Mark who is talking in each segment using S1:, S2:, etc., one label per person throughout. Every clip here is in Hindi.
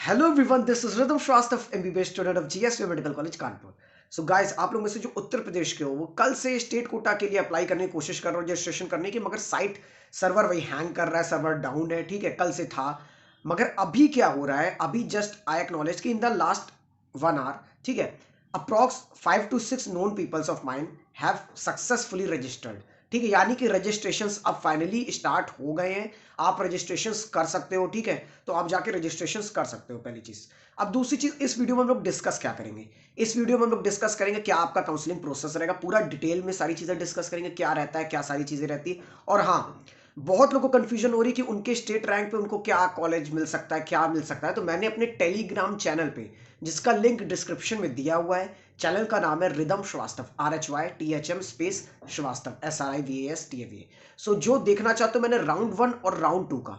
S1: Hello everyone, this is Rhythm Srivastava MBBS student of GSV medical college Kanpur. So guys, आप लोग में से जो उत्तर प्रदेश के हो वो कल से स्टेट कोटा के लिए अप्लाई करने की कोशिश कर रहे हो रजिस्ट्रेशन करने की, मगर साइट सर्वर वही हैंग कर रहा है, सर्वर डाउन है। ठीक है, कल से था, मगर अभी क्या हो रहा है, अभी जस्ट आई एक्नॉलेज कि इन द लास्ट 1 आवर, ठीक है, approx 5 to 6 known peoples of mind have successfully registered. ठीक है, यानी कि रजिस्ट्रेशंस अब फाइनली स्टार्ट हो गए हैं। आप रजिस्ट्रेशंस कर सकते हो। ठीक है, तो आप जाके रजिस्ट्रेशंस कर सकते हो, पहली चीज। अब दूसरी चीज, इस वीडियो में हम लोग डिस्कस क्या करेंगे, इस वीडियो में हम लोग डिस्कस करेंगे क्या आपका काउंसलिंग प्रोसेस रहेगा, पूरा डिटेल में सारी चीजें डिस्कस करेंगे, क्या रहता है, क्या सारी चीजें रहती है। और हाँ, बहुत लोगों को कंफ्यूजन हो रही है कि उनके स्टेट रैंक पे उनको क्या कॉलेज मिल सकता है, क्या मिल सकता है। तो मैंने अपने टेलीग्राम चैनल पे, जिसका लिंक डिस्क्रिप्शन में दिया हुआ है, चैनल का नाम है Rhythm Srivastava, RHYTHM space Srivastava, SRIVASTAVA। So जो देखना चाहते हो, मैंने राउंड 1 और राउंड 2 का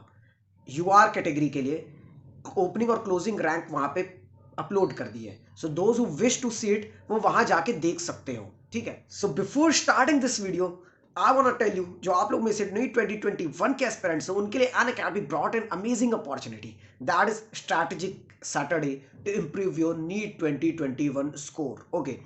S1: यूआर कैटेगरी के लिए ओपनिंग और क्लोजिंग रैंक वहां पे अपलोड कर दी है। So those who wish to see it, वो वहां जाके देख सकते हो। ठीक है, so before starting this video, I want to tell you, जो आप लोग में से नीट 2021 के एस्पिरेंट्स हैं, उनके लिए Unacademy brought an amazing opportunity, that is strategic Saturday to improve your NEET 2021 score. Okay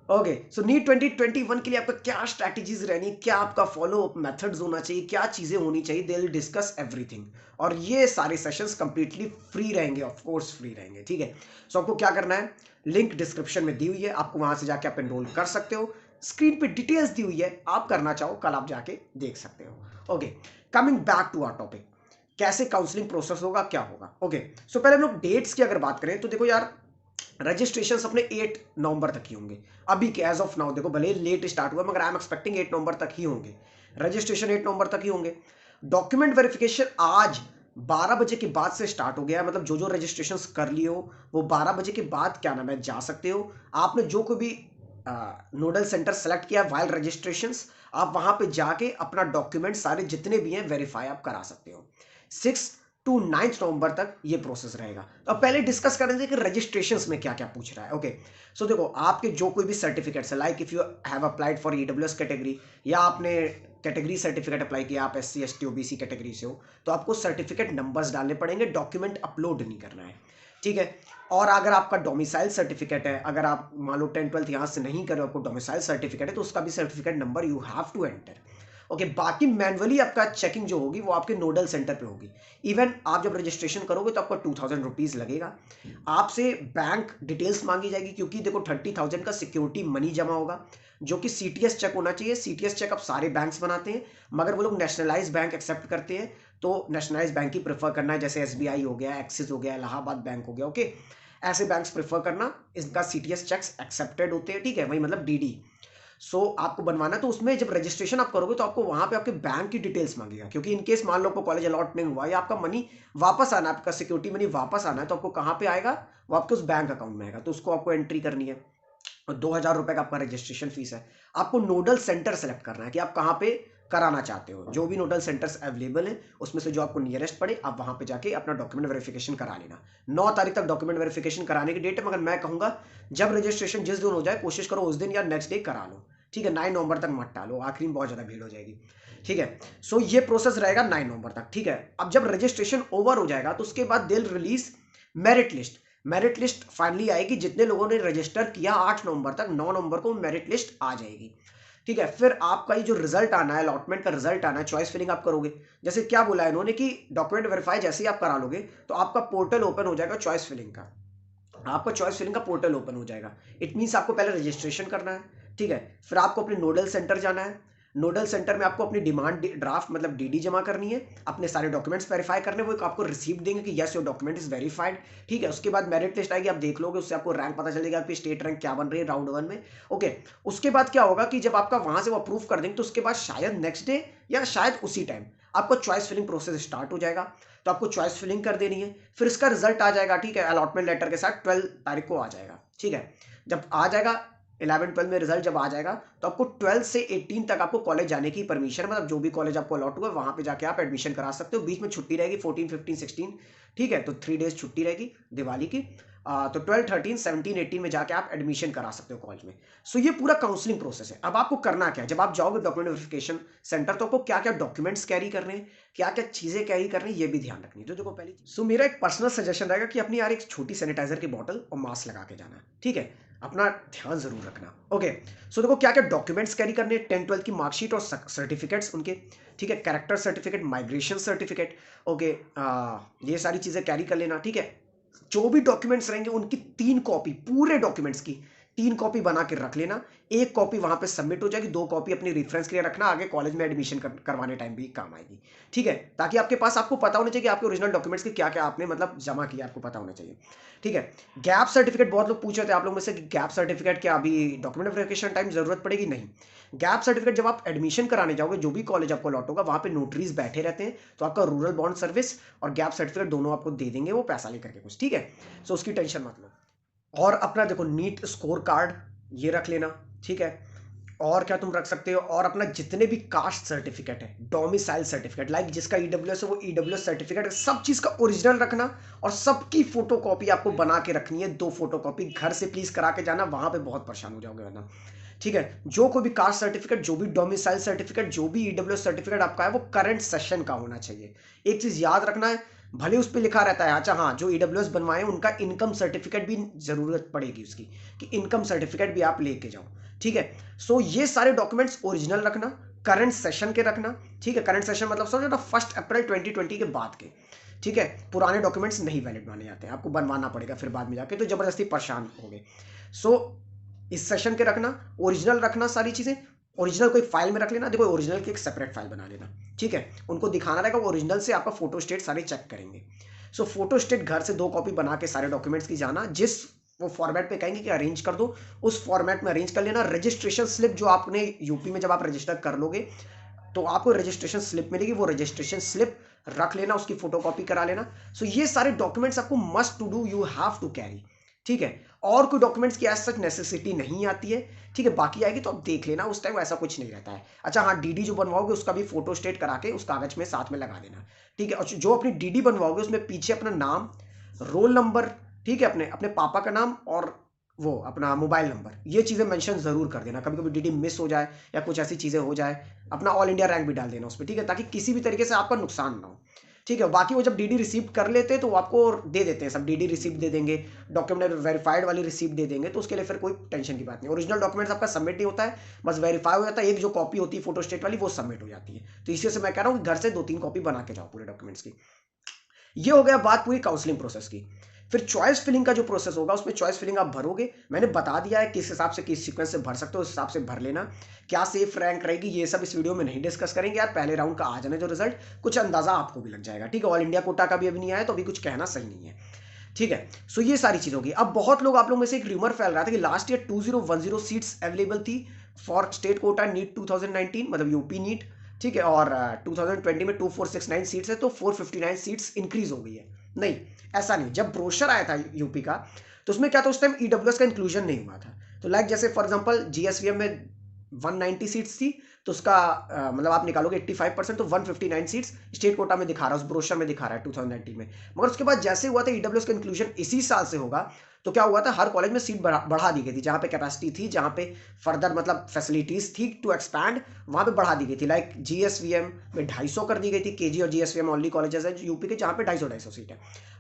S1: okay, so NEET 2021 के लिए आपका क्या स्ट्रैटेजीज रहनी है, क्या आपका फॉलो अप मेथड्स होना चाहिए, क्या चीजें होनी चाहिए, दे विल डिस्कस एवरीथिंग। और ये सारे सेशंस कंप्लीटली फ्री रहेंगे, ऑफ कोर्स फ्री रहेंगे। ठीक है, सो आपको क्या करना है, लिंक डिस्क्रिप्शन में दी हुई है, आपको वहां से जाके आप एनरोल कर सकते हो। स्क्रीन पे डिटेल्स दी हुई है, आप करना चाहो कल आप जाके देख सकते हो। Okay, coming back to our topic, कैसे काउंसलिंग प्रोसेस होगा, क्या होगा। ओके, सो पहले हम लोग डेट्स की अगर बात करें तो देखो यार, रजिस्ट्रेशन अपने 8 नवंबर तक ही होंगे। अभी के एज ऑफ नाउ देखो, भले लेट स्टार्ट हुआ, मगर आई एम एक्सपेक्टिंग 8 नवंबर तक ही होंगे। रजिस्ट्रेशन 8 नवंबर तक ही होंगे। डॉक्यूमेंट वेरिफिकेशन आज 12 बजे के बाद से स्टार्ट हो गया है, मतलब जो जो रजिस्ट्रेशन कर लिए हो वो 12 बजे के बाद क्या नाम है जा सकते हो। आपने जो कोई भी नोडल सेंटर सेलेक्ट किया वाइल रजिस्ट्रेशन, आप वहां पे जाके अपना डॉक्यूमेंट सारे जितने भी हैं वेरीफाई आप करा सकते हो। 6 to 9 नवंबर तक ये प्रोसेस रहेगा। तो अब पहले डिस्कस करेंगे कि रजिस्ट्रेशंस में क्या क्या पूछ रहा है। ओके, सो देखो, आपके जो कोई भी सर्टिफिकेट्स है, like if you have applied for EWS category, या आपने कैटेगरी सर्टिफिकेट अप्लाई किया, आप SC ST OBC कैटेगरी से हो, तो आपको सर्टिफिकेट नंबर्स डालने पड़ेंगे, डॉक्यूमेंट अपलोड नहीं करना है। ठीक है, और अगर आपका डोमिसाइल सर्टिफिकेट है, अगर आप मान लो 10th 12th यहाँ से नहीं कर रहे हो, आपको डोमिसाइल सर्टिफिकेट है, तो उसका भी certificate number you have to enter. Okay, बाकी मैनुअली आपका चेकिंग जो होगी वो आपके नोडल सेंटर पे होगी। इवन आप जब रजिस्ट्रेशन करोगे तो आपको 2000 रुपीज लगेगा। आपसे बैंक डिटेल्स मांगी जाएगी, क्योंकि देखो 30,000 का सिक्योरिटी मनी जमा होगा, जो कि CTS चेक होना चाहिए। CTS चेक अब सारे बैंक्स बनाते हैं, मगर वो लोग नेशनलाइज बैंक एक्सेप्ट करते हैं, तो नेशनलाइज बैंक ही प्रेफर करना है, जैसे SBI हो गया, एक्सिस हो गया, इलाहाबाद बैंक हो गया। ओके, ऐसे बैंक्स प्रेफर करना, इनका CTS चेक्स एक्सेप्टेड होते हैं। ठीक है, वही मतलब DD। सो आपको बनवाना, तो उसमें जब रजिस्ट्रेशन आप करोगे तो आपको वहां पे आपके बैंक की डिटेल्स मांगेगा, क्योंकि इनकेस मान लो आपको कॉलेज अलॉट नहीं हुआ या आपका मनी वापस आना, आपका सिक्योरिटी मनी वापस आना है, तो आपको कहाँ पे आएगा, वो आपके उस बैंक अकाउंट में आएगा, तो उसको आपको एंट्री करनी है। और 2000 रुपए का आपका रजिस्ट्रेशन फीस है। आपको नोडल सेंटर सेलेक्ट करना है कि आप कहाँ पे कराना चाहते हो। जो भी नोडल सेंटर्स अवेलेबल है उसमें से जो आपको नियरेस्ट पड़े, आप वहां पे जाके अपना डॉक्यूमेंट वेरिफिकेशन करा लेना। 9 तारीख तक डॉक्यूमेंट वेरिफिकेशन कराने की डेट है, मगर मैं कहूंगा जब रजिस्ट्रेशन जिस दिन हो जाए, कोशिश करो उस दिन या नेक्स्ट डे करा लो। ठीक है, 9 नवंबर तक मत टालो, आखिरी में बहुत ज्यादा भीड़ हो जाएगी। ठीक है, सो ये प्रोसेस रहेगा 9 नवंबर तक। ठीक है, अब जब रजिस्ट्रेशन ओवर हो जाएगा तो उसके बाद they will release merit list. Merit list finally आएगी, जितने लोगों ने रजिस्टर किया 8 नवंबर तक, 9 नवंबर को मेरिट लिस्ट आ जाएगी। ठीक है, फिर आपका ये जो रिजल्ट आना है, अलॉटमेंट का रिजल्ट आना है, चॉइस फिलिंग आप करोगे। जैसे क्या बोला है इन्होंने कि डॉक्यूमेंट वेरीफाई जैसे ही आप करा लोगे तो आपका पोर्टल ओपन हो जाएगा चॉइस फिलिंग का, आपका चॉइस फिलिंग का पोर्टल ओपन हो जाएगा। इट मीन्स आपको पहले रजिस्ट्रेशन करना है। ठीक है, फिर आपको अपने नोडल सेंटर जाना है। नोडल सेंटर में आपको अपनी डिमांड ड्राफ्ट मतलब DD जमा करनी है, अपने सारे डॉक्यूमेंट्स वेरीफाई करने, वो आपको रिसीप्ट देंगे कि yes your document is verified. ठीक है, उसके बाद मेरिट लिस्ट आएगी, आप देख लोगे, उससे आपको रैंक पता चलेगा आपकी स्टेट रैंक क्या बन रही है राउंड 1 में। ओके, उसके बाद क्या होगा कि जब आपका वहां से वो अप्रूव कर देंगे, तो उसके बाद शायद नेक्स्ट डे या शायद उसी टाइम आपको चॉइस फिलिंग प्रोसेस स्टार्ट हो जाएगा। तो आपको चॉइस फिलिंग कर देनी है, फिर इसका रिजल्ट आ जाएगा। ठीक है, अलॉटमेंट लेटर के साथ 12 तारीख को आ जाएगा। ठीक है, जब आ जाएगा 11 12 में रिजल्ट जब आ जाएगा, तो आपको 12 से 18 तक आपको कॉलेज जाने की परमिशन, मतलब जो भी कॉलेज आपको अलॉट हुआ वहां पे जाके आप एडमिशन करा सकते हो। बीच में छुट्टी रहेगी 14 15 16। ठीक है, तो 3 days छुट्टी रहेगी दिवाली की। तो 12, 13, 17, 18 में जाके आप एडमिशन करा सकते हो कॉलेज में। सो ये पूरा काउंसलिंग प्रोसेस है। अब आपको करना क्या है, जब आप जाओगे डॉक्यूमेंट वेरिफिकेशन सेंटर, तो आपको क्या क्या डॉक्यूमेंट्स कैरी करने हैं, क्या क्या चीजें कैरी करनी है, ये भी ध्यान रखनी है। तो देखो पहली, सो मेरा एक पर्सनल सजेशन रहेगा कि अपनी यार एक छोटी सैनिटाइजर की बॉटल और मास्क लगा के जाना, ठीक है, अपना ध्यान जरूर रखना। ओके, सो देखो क्या क्या डॉक्यूमेंट्स कैरी करने, 10, 12 की मार्कशीट और सर्टिफिकेट्स उनके, ठीक है, character certificate, migration certificate, okay, ये सारी चीजें कैरी कर लेना, ठीक है। जो भी डॉक्यूमेंट्स रहेंगे उनकी 3 कॉपी, पूरे डॉक्यूमेंट्स की 3 कॉपी बना के रख लेना। एक कॉपी वहां पे सबमिट हो जाएगी, 2 कॉपी अपनी रेफरेंस के लिए रखना, आगे कॉलेज में एडमिशन करवाने टाइम भी काम आएगी, ठीक है। ताकि आपके पास, आपको पता होना चाहिए कि आपके ओरिजिनल डॉक्यूमेंट्स के क्या क्या आपने मतलब जमा किया, आपको पता होना चाहिए, ठीक है। गैप सर्टिफिकेट, बहुत लोग पूछ रहे थे आप लोग में से कि गैप सर्टिफिकेट क्या अभी डॉक्यूमेंट वेरिफिकेशन टाइम जरूरत पड़ेगी? नहीं। गैप सर्टिफिकेट जब आप एडमिशन कराने जाओगे, जो भी कॉलेज आपको अलॉट होगा, वहां पे नोटरीज बैठे रहते हैं, तो आपका रूरल बॉन्ड सर्विस और गैप सर्टिफिकेट दोनों आपको दे देंगे वो पैसा लेकर के कुछ, ठीक है। सो उसकी टेंशन मत लो। और अपना देखो नीट स्कोर कार्ड ये रख लेना, ठीक है। और क्या तुम रख सकते हो, और अपना जितने भी कास्ट सर्टिफिकेट है, डोमिसाइल सर्टिफिकेट, लाइक जिसका ईडब्ल्यूएस है वो ईडब्ल्यूएस सर्टिफिकेट, सब चीज का ओरिजिनल रखना, और सबकी फोटोकॉपी आपको बना के रखनी है, 2 फोटोकॉपी घर से प्लीज करा के जाना, वहां पे बहुत परेशान हो जाओगे वरना, ठीक है। जो कोई भी कास्ट सर्टिफिकेट, जो भी डोमिसाइल सर्टिफिकेट, जो भी ईडब्ल्यूएस सर्टिफिकेट आपका है, वो करंट सेशन का होना चाहिए। एक चीज याद रखना है, भले उस पर लिखा रहता है, अच्छा हाँ, जो ईडब्ल्यूएस बनवाए उनका इनकम सर्टिफिकेट भी जरूरत पड़ेगी उसकी, कि इनकम सर्टिफिकेट भी आप लेके जाओ, ठीक है। सो ये सारे डॉक्यूमेंट्स ओरिजिनल रखना, करंट सेशन के रखना, ठीक है। करंट सेशन मतलब समझो ना 1 अप्रैल 2020 के बाद के, ठीक है। पुराने डॉक्यूमेंट्स नहीं वैलिड माने जाते हैं, आपको बनवाना पड़ेगा फिर बाद में जाके, तो जबरदस्ती परेशान होगे। सो इस सेशन के रखना, ओरिजिनल रखना, सारी चीजें ओरिजिनल कोई फाइल में रख लेना। देखो ओरिजिनल की एक सेपरेट फाइल बना लेना, ठीक है। उनको दिखाना रहेगा, वो ओरिजिनल से आपका फोटो स्टेट सारे चेक करेंगे। सो फोटो स्टेट घर से 2 कॉपी बना के सारे डॉक्यूमेंट्स की जाना, जिस वो फॉर्मेट पे कहेंगे कि अरेंज कर दो, उस फॉर्मेट में अरेंज कर लेना। रजिस्ट्रेशन स्लिप जो आपने यूपी में जब आप रजिस्टर कर लोगे, तो आपको रजिस्ट्रेशन स्लिप मिलेगी, वो रजिस्ट्रेशन स्लिप रख लेना, उसकी फोटोकॉपी करा लेना। सो ये सारे डॉक्यूमेंट्स आपको must to do, you have to carry, ठीक है। और कोई डॉक्यूमेंट्स की एज सच नेसेसिटी नहीं आती है, ठीक है। बाकी आएगी तो आप देख लेना, उस टाइम ऐसा कुछ नहीं रहता है। अच्छा हाँ, डीडी जो बनवाओगे उसका भी फोटो स्टेट करा के उस कागज में साथ में लगा देना, ठीक है। और जो अपनी डीडी बनवाओगे उसमें पीछे अपना नाम, रोल नंबर, ठीक है, अपने अपने पापा का नाम और वो अपना मोबाइल नंबर, ये चीजें मेंशन जरूर कर देना। कभी कभी डीडी मिस हो जाए या कुछ ऐसी चीजें हो जाए, अपना ऑल इंडिया रैंक भी डाल देना उस पर, ठीक है, ताकि किसी भी तरीके से आपका नुकसान ना हो, ठीक है। बाकी वो जब डीडी रिसीव कर लेते हैं तो वो आपको दे देते हैं, सब डीडी रिसीप्ट दे देंगे, डॉक्यूमेंट वेरीफाइड वाली रिसीप्ट दे देंगे, तो उसके लिए फिर कोई टेंशन की बात नहीं। ओरिजिनल डॉक्यूमेंट्स आपका सबमिट नहीं होता है, बस वेरीफाई हो जाता है, एक जो कॉपी होती है फोटो स्टेट वाली वो सबमिट हो जाती है। तो इसी से मैं कह रहा हूँ घर से 2-3 कॉपी बना के जाओ पूरे डॉक्यूमेंट्स की। ये हो गया बात पूरी काउंसलिंग प्रोसेस की। फिर चॉइस फिलिंग का जो प्रोसेस होगा, उसमें चॉइस फिलिंग आप भरोगे, मैंने बता दिया है किस हिसाब से, किस सीक्वेंस से भर सकते हो, उस हिसाब से भर लेना। क्या सेफ रैंक रहेगी ये सब इस वीडियो में नहीं डिस्कस करेंगे यार, पहले राउंड का आ जाने जो रिजल्ट, कुछ अंदाजा आपको भी लग जाएगा, ठीक है। ऑल इंडिया कोटा का भी अभी नहीं आया, तो अभी कुछ कहना सही नहीं है, ठीक है। सो ये सारी चीज होगी। अब बहुत लोग, आप लोग में से एक र्यूमर फैल रहा था कि लास्ट ईयर 2010 सीट्स अवेलेबल थी फॉर स्टेट कोटा नीट 2019, मतलब यूपी नीट, ठीक है। और 2020 में 2469 सीट्स है, तो 459 सीट्स इंक्रीज हो गई है। नहीं, ऐसा नहीं। जब ब्रोशर आया था यूपी का, तो उसमें क्या था, उस टाइम ईडब्ल्यूएस का इंक्लूजन नहीं हुआ था। तो लाइक जैसे फॉर एग्जांपल जीएसवीएम में 190 सीट्स थी, तो उसका मतलब आप निकालोगे 85%, तो 159 सीट्स स्टेट कोटा में दिखा रहा है, उस ब्रोशर में दिखा रहा है 2019 में। मगर उसके बाद जैसे हुआ था ईडब्ल्यूएस का इंक्लूजन इसी साल से होगा, तो क्या हुआ था, हर कॉलेज में सीट बढ़ा दी गई थी, जहां पे कैपेसिटी थी, जहां पे फर्दर मतलब फैसिलिटीज थी टू एक्सपैंड, वहां पे बढ़ा दी गई थी। लाइक जीएसवीएम में 250 कर दी गई थी, केजी और जीएसवीएम ओनली कॉलेजेस है यूपी के, जहां पे 250 सीट है।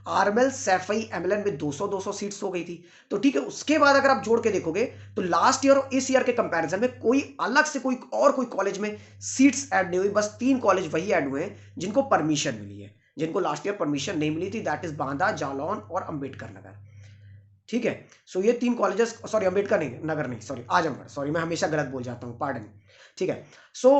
S1: आरएमएल, सैफई, एमएलएन में 200 सीट्स हो गई थी। तो ठीक है, उसके बाद अगर आप जोड़ के देखोगे, तो लास्ट ईयर और इस ईयर के कंपैरिजन में कोई अलग से कोई कॉलेज में सीट्स ऐड नहीं हुई, बस 3 कॉलेज वही ऐड हुए हैं जिनको परमिशन मिली है। जिनको लास्ट ईयर परमिशन नहीं मिली थी, दैट इज बांदा, जालौन और अंबेडकर नगर, ठीक है। सो ये 3 कॉलेजेस, सॉरी अंबेडकर नहीं, नगर नहीं, सॉरी आजमगढ़, सॉरी मैं हमेशा गलत बोल जाता हूं, पार्डन, ठीक है। सो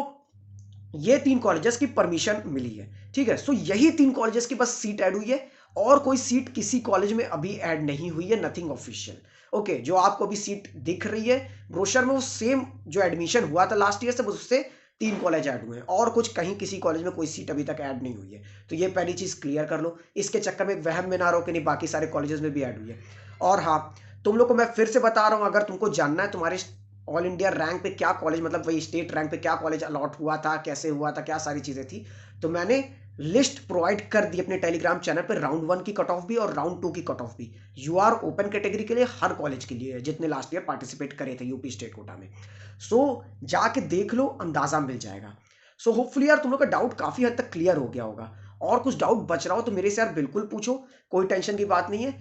S1: ये 3 कॉलेजेस की परमिशन मिली है, ठीक है। सो यही 3 कॉलेजेस की बस सीट ऐड हुई है, और कोई सीट किसी कॉलेज में अभी ऐड नहीं हुई है, नथिंग ऑफिशियल, ओके। जो आपको अभी सीट दिख रही है ब्रोशर में, वो सेम जो एडमिशन हुआ था लास्ट ईयर से, उससे 3 कॉलेज ऐड हुए हैं, और कुछ कहीं किसी कॉलेज में कोई सीट अभी तक ऐड नहीं हुई है। तो ये पहली चीज क्लियर कर लो, इसके चक्कर में वहम में ना रहो कि नहीं बाकी सारे कॉलेजेस में भी ऐड हुई है। और हाँ, तुम लोग को मैं फिर से बता रहा हूं, अगर तुमको जानना है तुम्हारे ऑल इंडिया रैंक पे क्या कॉलेज, मतलब वही स्टेट रैंक पे क्या कॉलेज अलॉट हुआ था, कैसे हुआ था, क्या सारी चीजें थी, तो मैंने लिस्ट प्रोवाइड कर दी अपने टेलीग्राम चैनल पर, राउंड 1 की कट ऑफ भी और राउंड 2 की कट ऑफ भी। यूआर ओपन कैटेगरी के लिए हर कॉलेज के लिए जितने लास्ट ईयर पार्टिसिपेट करे थे यूपी स्टेट कोटा में। सो जाके देख लो, अंदाजा मिल जाएगा। सो होपफुली यार तुम लोग का डाउट काफी हद तक क्लियर हो गया होगा। और कुछ डाउट बच रहा हो तो मेरे से यार बिल्कुल पूछो, कोई टेंशन की बात नहीं है।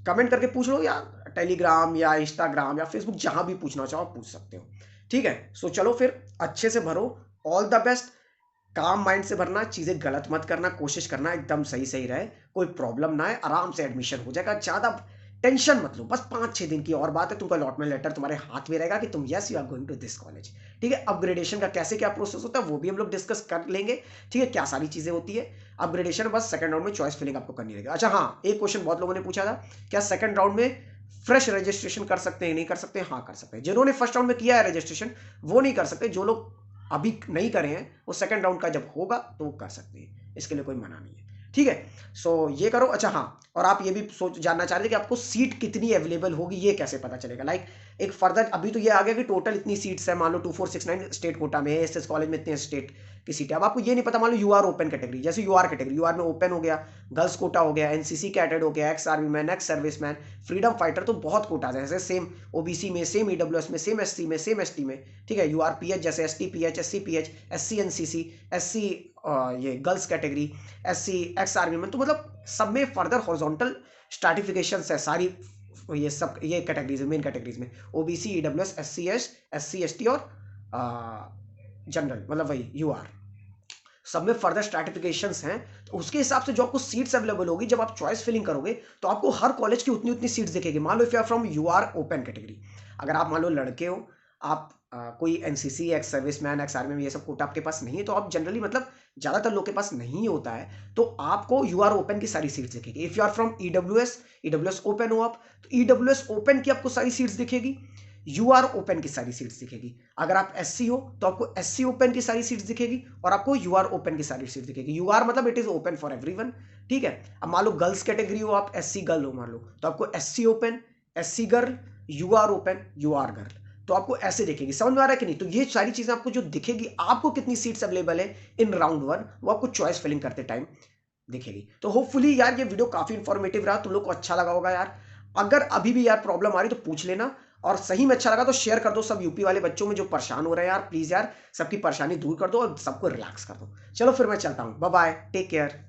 S1: कमेंट करके पूछ लो, या टेलीग्राम या इंस्टाग्राम या फेसबुक जहां भी पूछना चाहो पूछ सकते हो। ठीक है, सो चलो फिर अच्छे से भरो। All the best. काम माइंड से भरना, चीजें गलत मत करना, कोशिश करना एकदम सही सही रहे, कोई प्रॉब्लम ना है, आराम से एडमिशन हो जाएगा, ज्यादा टेंशन मत लो। बस 5-6 दिन की और बात है, तुमका अलॉटमेंट लेटर तुम्हारे हाथ में रहेगा कि तुम yes you are going to this college. ठीक है, अपग्रेडेशन का कैसे क्या प्रोसेस होता है वो भी हम लोग डिस्कस कर लेंगे। ठीक है, क्या सारी चीजें होती है। अपग्रेडेशन बस सेकंड राउंड में चॉइस फिलिंग आपको करनी रहेगी। अच्छा हाँ, एक क्वेश्चन बहुत लोगों ने पूछा था, क्या सेकंड राउंड में फ्रेश रजिस्ट्रेशन कर सकते हैं? नहीं कर सकते? हाँ कर सकते हैं। जिन्होंने फर्स्ट राउंड में किया है रजिस्ट्रेशन वो नहीं कर सकते, जो लोग अभी नहीं करे हैं वो सेकंड राउंड का जब होगा तो वो कर सकते हैं, इसके लिए कोई मना नहीं है। ठीक है, सो ये करो। अच्छा हाँ, और आप ये भी सोच जानना चाह रहे थे कि आपको सीट कितनी अवेलेबल होगी, ये कैसे पता चलेगा? लाइक एक फर्दर अभी तो ये आ गया कि टोटल इतनी सीट्स है, मान लो 2469 स्टेट कोटा में है, एसएस कॉलेज में इतने स्टेट की सीट है। अब आपको ये नहीं पता, मान लो यूआर ओपन कैटेगरी, जैसे यूआर कैटेगरी, यूआर में ओपन हो गया, गर्ल्स कोटा हो गया, एनसीसी कैडेट हो गया, ex army man, ex serviceman, freedom fighter, तो बहुत कोटाज है ऐसे, सेम ओबीसी में, सेम ईडब्ल्यूएस में, सेम एससी में, सेम एसटी में। ठीक है, यूआरपीएच जैसे एसटीपीएच, एससीपीएच, एससी एनसीसी, एससी ये girls category, SC x army में, तो मतलब सब में फर्दर हॉरिजॉन्टल स्ट्रैटिफिकेशन है सारी, ये सब ये कैटेगरीज मेन कैटेगरीज में, ओबीसी, ईडब्ल्यूएस, एससी एसटी और जनरल, मतलब वही यूआर, सब में फर्दर स्ट्रैटिफिकेशंस हैं। तो उसके हिसाब से जो आपको सीट्स अवेलेबल होगी, जब आप चॉइस फिलिंग करोगे तो आपको हर कॉलेज की उतनी उतनी सीट्स दिखेगी। मान लो if you are from your open category, अगर आप मान लो लड़के हो, आप कोई NCC, ex serviceman, ex army में ये सब कोटा आपके पास नहीं है, तो आप जनरली मतलब ज्यादातर लोग के पास नहीं होता है, तो आपको यूआर ओपन की सारी सीट्स दिखेगी। If you are from EWS, EWS open हो आप, तो ईडब्ल्यूएस ओपन की आपको सारी सीट्स दिखेगी, यूआर ओपन की सारी सीट्स दिखेगी। अगर आप एससी हो तो आपको एससी ओपन की सारी सीट्स दिखेगी और आपको यूआर ओपन की सारी सीट्स दिखेगी। यूआर मतलब it is open for everyone. ठीक है, अब मान लो गर्ल्स कैटेगरी हो, आप एससी गर्ल हो मान लो, तो आपको SC open, SC girl, UR open, UR girl, तो आपको ऐसे दिखेगी। समझ में आ रहा है कि नहीं? तो ये सारी चीजें आपको जो दिखेगी, आपको कितनी सीट्स अवेलेबल है इन राउंड 1, वो आपको चॉइस फिलिंग करते टाइम दिखेगी। तो होपफुली यार ये वीडियो काफी इंफॉर्मेटिव रहा, तुम लोग को अच्छा लगा होगा यार। अगर अभी भी यार प्रॉब्लम आ रही तो पूछ लेना, और सही में अच्छा लगा तो शेयर कर दो सब यूपी वाले बच्चों में जो परेशान हो रहे हैं यार, प्लीज यार सबकी परेशानी दूर कर दो और सबको रिलैक्स कर दो। चलो फिर मैं चलता हूं, बाय बाय, टेक केयर।